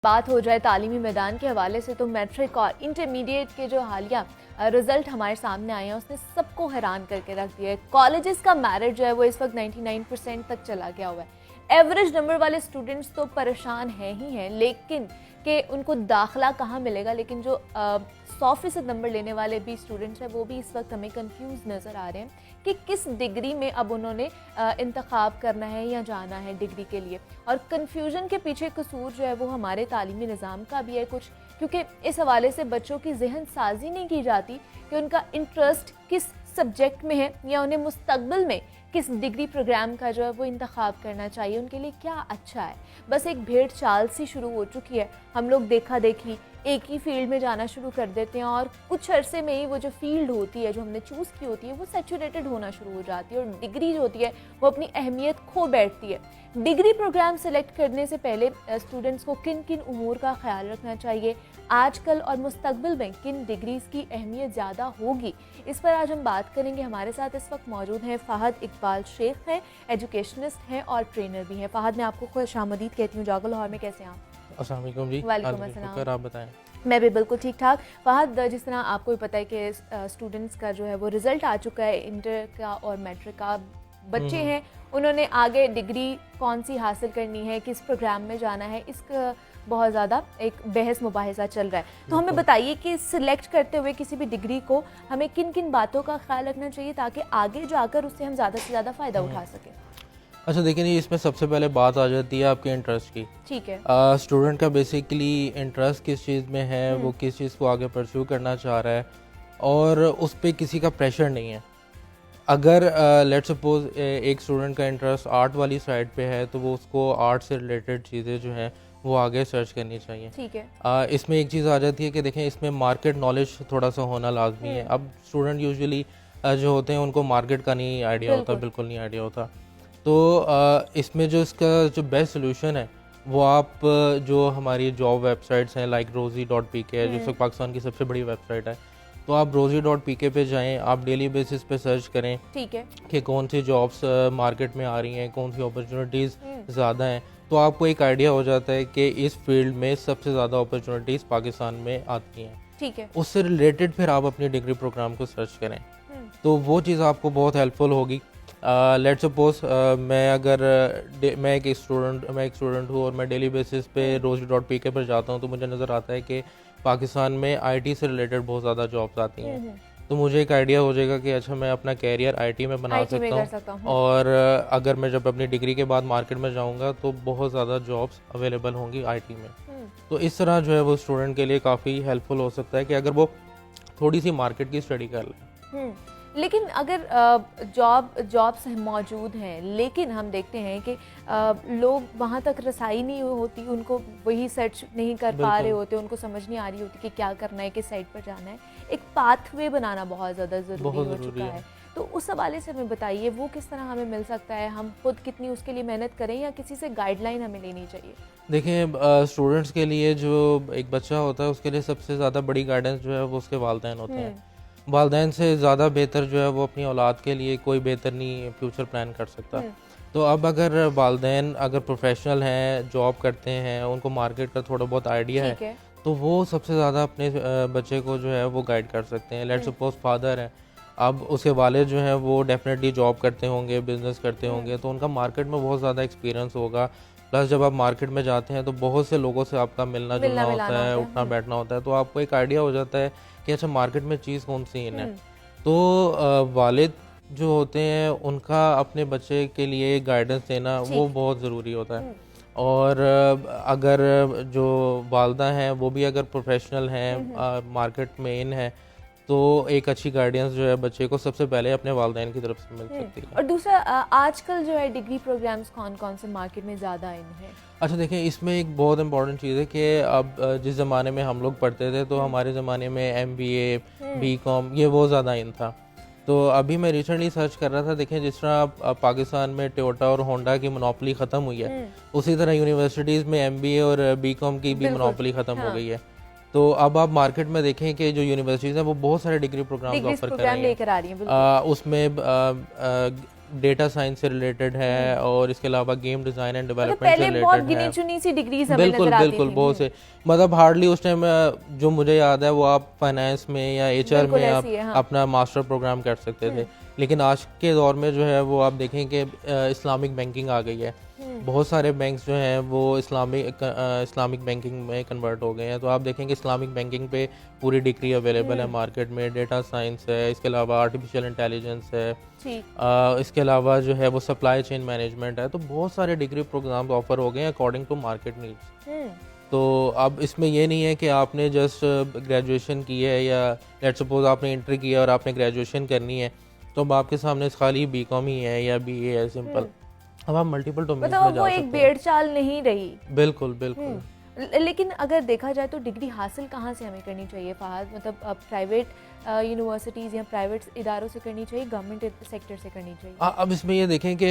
बात हो जाए तालीमी मैदान के हवाले से तो मैट्रिक और इंटरमीडिएट के जो हालिया रिजल्ट हमारे सामने आए हैं उसने सबको हैरान करके रख दिया है। कॉलेजेस का मेरिट जो है वो इस वक्त 99% तक चला गया हुआ है। एवरेज नंबर वाले स्टूडेंट्स तो परेशान हैं ही हैं, लेकिन कि उनको दाखला कहाँ मिलेगा, लेकिन जो 100% नंबर लेने वाले भी स्टूडेंट्स हैं वो भी इस वक्त हमें कंफ्यूज नज़र आ रहे हैं कि किस डिग्री में अब उन्होंने इंतखाब करना है या जाना है डिग्री के लिए। और कन्फ्यूजन के पीछे कसूर जो है वो हमारे तालीमी निज़ाम का भी है कुछ, क्योंकि इस हवाले से बच्चों की जहन साजी नहीं की जाती कि उनका इंटरेस्ट किस सब्जेक्ट में है या उन्हें मुस्तकबिल में किस डिग्री प्रोग्राम का जो है वो इंतखाब करना चाहिए, उनके लिए क्या अच्छा है। बस एक भेड़ चाल सी शुरू हो चुकी है। हम लोग देखा देखी एक ही फील्ड में जाना शुरू कर देते हैं और कुछ अरसे में ही वो जो फील्ड होती है जो हमने चूज़ की होती है वो सैचुरेटेड होना शुरू हो जाती है और डिग्री जो होती है वो अपनी अहमियत खो बैठती है। डिग्री प्रोग्राम सेलेक्ट करने से पहले स्टूडेंट्स को किन किन उमूर का ख्याल रखना चाहिए, आजकल और मुस्तकबिल में किन डिग्रीज़ की अहमियत ज़्यादा होगी, इस पर आज हम बात करेंगे। हमारे साथ इस वक्त मौजूद हैं फ़हद इकबाल शेख हैं, एजुकेशनिस्ट हैं और ट्रेनर भी हैं। फ़हद, मैं आपको खुशामदीद कहती हूँ। जागो लाहौर में कैसे हैं आप? अस्सलाम वालेकुम जी। वालेकुम अस्सलाम। आप बताएं। मैं भी बिल्कुल ठीक ठाक। फ़हद, जिस तरह आपको भी पता है कि स्टूडेंट्स का जो है वो रिज़ल्ट आ चुका है इंटर का और मैट्रिक का, बच्चे हैं उन्होंने आगे डिग्री कौन सी हासिल करनी है, किस प्रोग्राम में जाना है, इसका बहुत ज़्यादा एक बहस मुबाहिज़ा चल रहा है। तो हमें बताइए कि सिलेक्ट करते हुए किसी भी डिग्री को हमें किन किन बातों का ख्याल रखना चाहिए ताकि आगे जाकर उससे हम ज़्यादा से ज़्यादा फ़ायदा उठा सकें। अच्छा देखिए जी, इसमें सबसे पहले बात आ जाती है आपके इंटरेस्ट की। ठीक है। स्टूडेंट का बेसिकली इंटरेस्ट किस चीज़ में है, वो किस चीज़ को आगे परस्यू करना चाह रहा है और उस पर किसी का प्रेशर नहीं है। अगर लेट्स सपोज एक स्टूडेंट का इंटरेस्ट आर्ट वाली साइड पे है तो वो उसको आर्ट से रिलेटेड चीज़ें जो हैं वो आगे सर्च करनी चाहिए। ठीक है। इसमें एक चीज़ आ जाती है कि देखें इसमें मार्केट नॉलेज थोड़ा सा होना लाजमी है। अब स्टूडेंट यूजुअली जो होते हैं उनको मार्केट का नहीं आइडिया होता, बिल्कुल नहीं आइडिया होता। तो इसमें जो इसका जो बेस्ट सोल्यूशन है वो आप जो हमारी जॉब वेबसाइट्स हैं लाइक rosie.pk है जो पाकिस्तान की सबसे बड़ी वेबसाइट है, तो आप rosie.pk पे जाएं, आप डेली बेसिस पे सर्च करें। ठीक है कि कौन सी जॉब्स मार्केट में आ रही हैं, कौन सी अपॉर्चुनिटीज़ ज़्यादा हैं, तो आपको एक आइडिया हो जाता है कि इस फील्ड में सबसे ज़्यादा अपॉर्चुनिटीज़ पाकिस्तान में आती हैं। ठीक है। उससे रिलेटेड फिर आप अपनी डिग्री प्रोग्राम को सर्च करें तो वो चीज़ आपको बहुत हेल्पफुल होगी। लेट्स सपोज मैं एक स्टूडेंट हूँ और मैं डेली बेसिस पे rosie.pk पर जाता हूँ तो मुझे नज़र आता है कि पाकिस्तान में आईटी से रिलेटेड बहुत ज़्यादा जॉब्स आती हैं। तो मुझे एक आइडिया हो जाएगा कि अच्छा मैं अपना कैरियर आईटी में बना सकता हूँ और अगर मैं जब अपनी डिग्री के बाद मार्केट में जाऊँगा तो बहुत ज़्यादा जॉब्स अवेलेबल होंगी आईटी में। तो इस तरह जो है वो स्टूडेंट के लिए काफ़ी हेल्पफुल हो सकता है कि अगर वो थोड़ी सी मार्केट की स्टडी कर ले। लेकिन अगर जॉब्स मौजूद हैं लेकिन हम देखते हैं कि लोग वहाँ तक रसाई नहीं होती, उनको वही सर्च नहीं कर पा रहे होते, उनको समझ नहीं आ रही होती कि क्या करना है, किस साइड पर जाना है। एक पाथवे बनाना बहुत ज़्यादा ज़रूरी हो चुका है। तो उस हवाले से हमें बताइए वो किस तरह हमें मिल सकता है, हम खुद कितनी उसके लिए मेहनत करें या किसी से गाइडलाइन हमें लेनी चाहिए? देखिए स्टूडेंट्स के लिए जो एक बच्चा होता है उसके लिए सबसे ज़्यादा बड़ी गाइडेंस जो है वो उसके वालिदैन होते हैं। वालिदैन से ज़्यादा बेहतर जो है वो अपनी औलाद के लिए कोई बेहतर नहीं फ्यूचर प्लान कर सकता। तो अब अगर वालिदैन अगर प्रोफेशनल हैं, जॉब करते हैं, उनको मार्केट का थोड़ा बहुत आइडिया है तो वो सबसे ज़्यादा अपने बच्चे को जो है वो गाइड कर सकते हैं। लेट्स सपोज फादर है, अब उसके वालिद जो हैं वो डेफिनेटली जॉब करते होंगे, बिजनेस करते होंगे, तो उनका मार्केट में बहुत ज़्यादा एक्सपीरियंस होगा। प्लस जब आप मार्केट में जाते हैं तो बहुत से लोगों से आपका मिलना जुलना होता है, उठना बैठना होता है, तो आपको एक आइडिया हो जाता है कि अच्छा मार्केट में चीज़ कौन सी इन है। तो वालिद जो होते हैं उनका अपने बच्चे के लिए गाइडेंस देना वो बहुत ज़रूरी होता है। और अगर जो वालदा हैं वो भी अगर प्रोफेशनल हैं, मार्केट में इन है, तो एक अच्छी गाइडेंस जो है बच्चे को सबसे पहले अपने वालिदैन की तरफ से मिल सकती है। और दूसरा आजकल जो है डिग्री प्रोग्राम्स कौन कौन से मार्केट में ज़्यादा इन है? अच्छा देखिए इसमें एक बहुत इंपॉर्टेंट चीज़ है कि अब जिस ज़माने में हम लोग पढ़ते थे तो हमारे ज़माने में MBA, BCom ये बहुत ज़्यादा इन था। तो अभी मैं रिसेंटली सर्च कर रहा था, देखें जिस तरह पाकिस्तान में टोयोटा और होंडा की मोनोपोली ख़त्म हुई है, उसी तरह यूनिवर्सिटीज़ में MBA और BCom की भी मोनोपोली ख़त्म हो गई है। तो अब आप मार्केट में देखें कि जो यूनिवर्सिटीज़ हैं वो बहुत सारे डिग्री प्रोग्राम ऑफर कर रही हैं। उसमें डेटा साइंस से रिलेटेड है और इसके अलावा गेम डिज़ाइन एंड मतलब डेवलपमेंट से पहले बहुत रिलेटेड गिनी है। चुनी सी डिग्रीज हमें बिल्कुल नजर आती बिल्कुल थी। बहुत से, मतलब हार्डली उस टाइम जो मुझे याद है वो आप फाइनेंस में या एचआर बिल्कुल में आप ऐसी है, हाँ। अपना मास्टर प्रोग्राम कर सकते थे। लेकिन आज के दौर में जो है वो आप देखें कि इस्लामिक बैंकिंग आ गई है। बहुत सारे बैंक्स जो हैं वो इस्लामिक बैंकिंग में कन्वर्ट हो गए हैं। तो आप देखेंगे इस्लामिक बैंकिंग पे पूरी डिग्री अवेलेबल है मार्केट में। डेटा साइंस है, इसके अलावा आर्टिफिशियल इंटेलिजेंस है, ठीक। इसके अलावा जो है वो सप्लाई चेन मैनेजमेंट है। तो बहुत सारे डिग्री प्रोग्राम ऑफर हो गए हैं अकॉर्डिंग टू मार्केट नीड्स। तो अब इसमें ये नहीं है कि आपने जस्ट ग्रेजुएशन की है या लेट्स सपोज आपने इंटर किया और आपने ग्रेजुएशन करनी है तो अब आपके सामने खाली बीकॉम ही है या बीए है सिंपल। अब आप मल्टीपल डोमेन्स में मतलब जा वो सकते एक हैं। भेड़ चाल नहीं रही। बिल्कुल बिल्कुल। लेकिन अगर देखा जाए तो डिग्री हासिल कहाँ से हमें करनी चाहिए फहद? मतलब प्राइवेट यूनिवर्सिटीज़ या प्राइवेट इदारों से करनी चाहिए, गवर्नमेंट सेक्टर से करनी चाहिए? अब इसमें ये देखें कि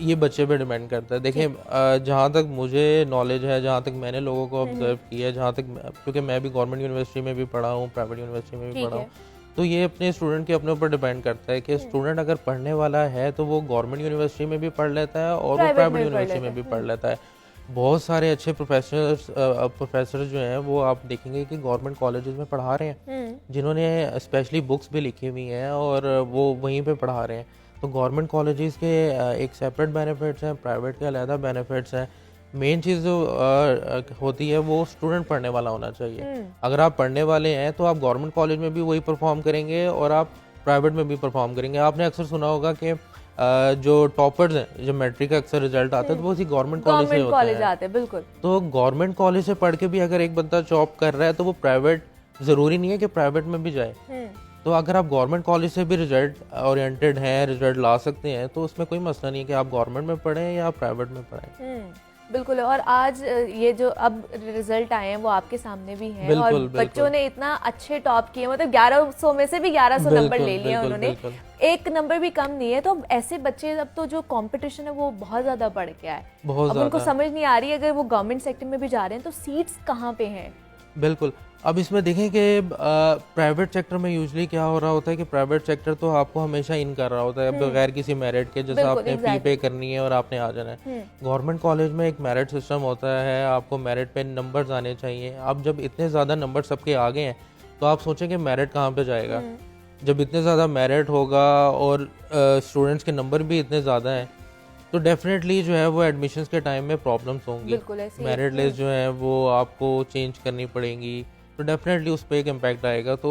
ये बच्चे पे डिपेंड करता है। देखें जहाँ तक मुझे नॉलेज है, जहाँ तक मैंने लोगों को ऑब्जर्व किया है, जहाँ तक क्योंकि मैं भी गवर्नमेंट यूनिवर्सिटी में भी पढ़ा हूँ, प्राइवेट यूनिवर्सिटी में भी पढ़ा हूँ, तो ये अपने स्टूडेंट के अपने ऊपर डिपेंड करता है कि स्टूडेंट अगर पढ़ने वाला है तो वो गवर्नमेंट यूनिवर्सिटी में भी पढ़ लेता है और वो प्राइवेट यूनिवर्सिटी में भी पढ़ लेता है। बहुत सारे अच्छे प्रोफेसर जो हैं वो आप देखेंगे कि गवर्नमेंट कॉलेजेस में पढ़ा रहे हैं, जिन्होंने स्पेशली बुक्स भी लिखी हुई हैं और वो वहीं पे पढ़ा रहे हैं। तो गवर्नमेंट कॉलेजेस के एक सेपरेट बेनिफिट्स हैं, प्राइवेट के अलहदा बेनिफिट्स हैं। मेन चीज़ जो होती है वो स्टूडेंट पढ़ने वाला होना चाहिए। अगर आप पढ़ने वाले हैं तो आप गवर्नमेंट कॉलेज में भी वही परफॉर्म करेंगे और आप प्राइवेट में भी परफॉर्म करेंगे। आपने अक्सर सुना होगा कि जो टॉपर्स हैं, जो मैट्रिक का अक्सर रिजल्ट आता है तो वो उसी गवर्नमेंट कॉलेज से होते हैं। बिल्कुल। तो गवर्नमेंट कॉलेज से पढ़ के भी अगर एक बंदा जॉब कर रहा है तो वो प्राइवेट, ज़रूरी नहीं है कि प्राइवेट में भी जाए। तो अगर आप गवर्नमेंट कॉलेज से भी रिजल्ट ओरिएंटेड हैं, रिजल्ट ला सकते हैं, तो उसमें कोई मसला नहीं है कि आप गवर्नमेंट में पढ़ें या प्राइवेट में पढ़ें। बिल्कुल। और आज ये जो अब रिजल्ट आए हैं वो आपके सामने भी हैं और बच्चों ने इतना अच्छे टॉप किए, मतलब 1100 में से भी 1100 नंबर ले लिए उन्होंने, एक नंबर भी कम नहीं है। तो ऐसे बच्चे, अब तो जो कंपटीशन है वो बहुत ज़्यादा बढ़ गया है। अब उनको समझ नहीं आ रही अगर वो गवर्नमेंट सेक्टर में भी जा रहे हैं तो सीट्स कहाँ पे हैं। बिल्कुल। अब इसमें देखें कि प्राइवेट सेक्टर में यूजली क्या हो रहा होता है कि प्राइवेट सेक्टर तो आपको हमेशा इन कर रहा होता है बगैर किसी मेरिट के, जैसे आपने फी पे करनी है और आपने आ जाना है। गवर्नमेंट कॉलेज में एक मेरिट सिस्टम होता है, आपको मेरिट पे नंबर्स आने चाहिए। अब जब इतने ज़्यादा नंबर सबके आ गए हैं तो आप सोचें कि मेरिट कहाँ पे जाएगा। जब इतने ज़्यादा मेरिट होगा और स्टूडेंट्स के नंबर भी इतने ज़्यादा हैं तो डेफिनेटली जो है वो एडमिशन्स के टाइम में प्रॉब्लम्स होंगी। मेरिट लिस्ट जो है वो आपको चेंज करनी पड़ेंगी, तो डेफिनेटली उस पर एक इम्पैक्ट आएगा। तो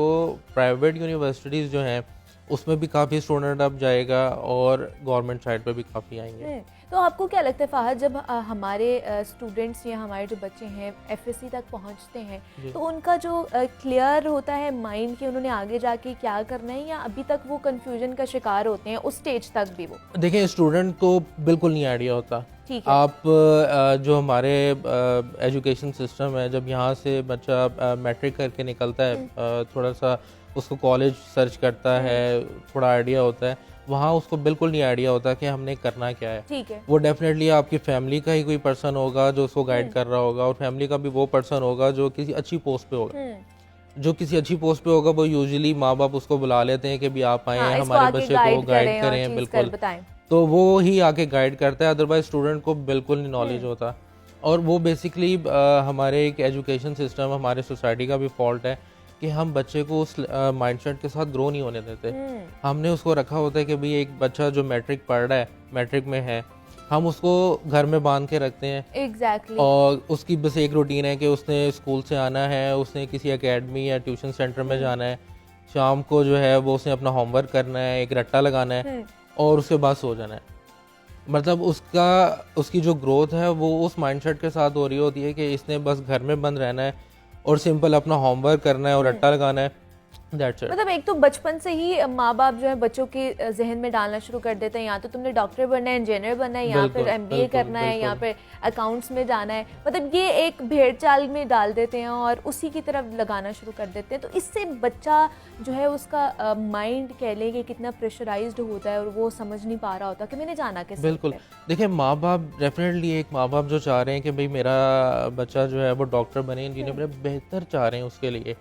प्राइवेट यूनिवर्सिटीज़ जो हैं उसमें भी काफ़ी स्टूडेंट अब जाएगा और गवर्नमेंट साइड पे भी काफ़ी आएंगे। तो आपको क्या लगता है फहद, जब हमारे स्टूडेंट्स या हमारे जो बच्चे हैं एफएससी तक पहुंचते हैं तो उनका जो क्लियर होता है माइंड कि उन्होंने आगे जाके क्या करना है, या अभी तक वो कंफ्यूजन का शिकार होते हैं उस स्टेज तक भी? वो देखिए, स्टूडेंट को बिल्कुल नहीं आइडिया होता। आप जो हमारे एजुकेशन सिस्टम है, जब यहाँ से बच्चा मैट्रिक करके निकलता है, थोड़ा सा उसको कॉलेज सर्च करता है, थोड़ा आइडिया होता है, वहाँ उसको बिल्कुल नहीं आइडिया होता कि हमने करना क्या है। ठीक है। वो डेफिनेटली आपकी फैमिली का ही कोई पर्सन होगा जो उसको गाइड कर रहा होगा, और फैमिली का भी वो पर्सन होगा जो किसी अच्छी पोस्ट पे होगा। जो किसी अच्छी पोस्ट पे होगा वो यूजुअली माँ बाप उसको बुला लेते हैं कि भी आप आए, हमारे बच्चे को गाइड करें। बिल्कुल, तो वो ही आके गाइड करता है, अदरवाइज स्टूडेंट को बिल्कुल नहीं नॉलेज होता। और वो बेसिकली हमारे एक एजुकेशन सिस्टम, हमारे सोसाइटी का भी फॉल्ट है कि हम बच्चे को उस माइंडसेट के साथ ग्रो नहीं होने देते। हमने उसको रखा होता है कि भाई एक बच्चा जो मैट्रिक पढ़ रहा है, मैट्रिक में है, हम उसको घर में बांध के रखते हैं। Exactly. और उसकी बस एक रूटीन है कि उसने स्कूल से आना है, उसने किसी एकेडमी या ट्यूशन सेंटर में जाना है, शाम को जो है वो उसने अपना होमवर्क करना है, एक रट्टा लगाना है और उसके बाद सो जाना है। मतलब उसकी जो ग्रोथ है वो उस माइंडसेट के साथ हो रही होती है कि इसने बस घर में बंद रहना है और सिंपल अपना होमवर्क करना है और रट्टा लगाना है। मतलब एक तो बचपन से ही माँ बाप जो है बच्चों के जहन में डालना शुरू कर देते हैं, यहाँ तो तुमने डॉक्टर बनना है, इंजीनियर बनना है, यहाँ पर एमबीए करना है, यहाँ पे अकाउंट्स में जाना है। मतलब ये एक भेड़ चाल में डाल देते हैं और उसी की तरफ लगाना शुरू कर देते हैं। तो इससे बच्चा जो है उसका माइंड कह लें कि कितना प्रेशराइज्ड होता है और वो समझ नहीं पा रहा होता कि मैंने जाना कैसे। बिल्कुल। देखिए, माँ बाप डेफिनेटली, एक माँ बाप जो चाह रहे हैं कि भाई मेरा बच्चा जो है वो डॉक्टर बने, इंजीनियर बने, बेहतर चाह रहे हैं उसके लिए,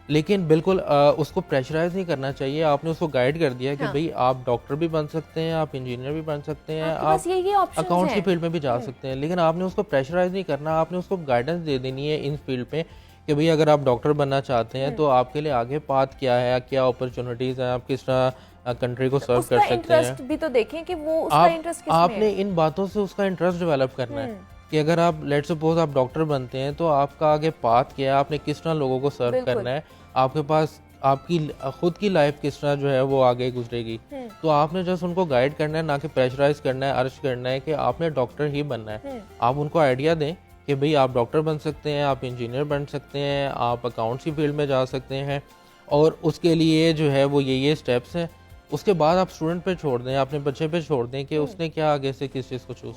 लेकिन बिल्कुल उसको प्रेशराइज नहीं करना चाहिए। आपने उसको गाइड कर दिया कि हाँ। भाई आप डॉक्टर भी बन सकते हैं, आप इंजीनियर भी बन सकते हैं, आपके आप पास ये ऑप्शंस अकाउंट्स की हैं। फील्ड में भी जा सकते हैं, लेकिन आपने उसको प्रेशराइज नहीं करना। आपने उसको गाइडेंस दे देनी है इन फील्ड पे कि भाई अगर आप डॉक्टर बनना चाहते हैं तो आपके लिए आगे पाथ क्या है, क्या अपॉर्चुनिटीज़ हैं, आप किस तरह कंट्री को सर्व कर उसका सकते हैं। इंटरेस्ट भी तो देखें कि वो उसका इंटरेस्ट किस में आपने है। इन बातों से उसका इंटरेस्ट डेवलप करना है कि अगर आप लेट सपोज आप डॉक्टर बनते हैं तो आपका आगे पाथ क्या है, आपने किस तरह लोगों को सर्व बिल्कुल। करना है, आपके पास आपकी खुद की लाइफ किस तरह जो है वो आगे गुजरेगी। तो आपने जस्ट उनको गाइड करना है, ना कि प्रेशराइज करना है, अर्ज करना है कि आपने डॉक्टर ही बनना है। आप उनको आइडिया दें कि भाई आप डॉक्टर बन सकते हैं, आप इंजीनियर बन सकते हैं, आप अकाउंट्स की फील्ड में जा सकते हैं, और उसके लिए जो है वो ये स्टेप्स हैं। उसके बाद आप स्टूडेंट पे छोड़ दें, अपने बच्चे पे छोड़ दें कि उसने क्या आगे से किस चीज़ को चूज़